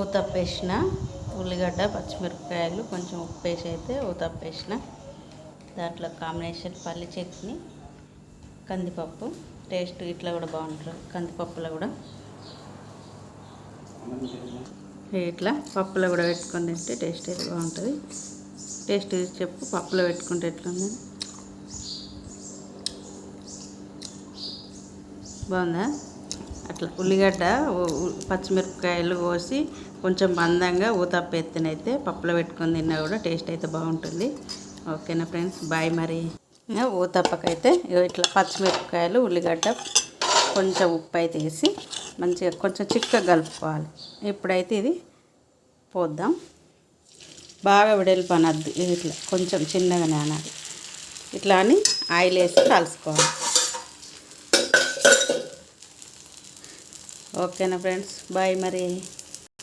ఊతప్పేసిన ఉల్లిగడ్డ పచ్చిమిరపకాయలు కొంచెం ఉప్పు వేసి అయితే ఊతప్పేసిన. దాంట్లో కాంబినేషన్ పల్లి చట్నీ, కందిపప్పు. టేస్ట్ ఇట్లా కూడా బాగుంటుంది కందిపప్పులో కూడా. ఇట్లా పప్పులో కూడా పెట్టుకొని తింటే టేస్ట్ అయితే బాగుంటుంది. టేస్ట్ చెప్పు, పప్పులో పెట్టుకుంటే ఎట్లుంది? బాగుందా? అట్లా ఉల్లిగడ్డ పచ్చిమిరపకాయలు కోసి కొంచెం మందంగా ఊతప్ప ఎత్తినైతే పప్పులో పెట్టుకొని తిన్నా కూడా టేస్ట్ అయితే బాగుంటుంది. ఓకేనా ఫ్రెండ్స్, బాయ్. మరి ఊతప్పకైతే ఇట్లా పచ్చిమిరపకాయలు ఉల్లిగడ్డ కొంచెం ఉప్పు అయితే వేసి మంచిగా కొంచెం చిక్కగా కలుపుకోవాలి. ఇప్పుడైతే ఇది పోద్దాం. బాగా వెడల్పు అనద్దు, ఇది ఇట్లా కొంచెం చిన్నగానే అనాలి. ఇట్లా అని ఆయిల్ వేసి కలుసుకోవాలి. ఓకేనా ఫ్రెండ్స్, బాయ్. మరి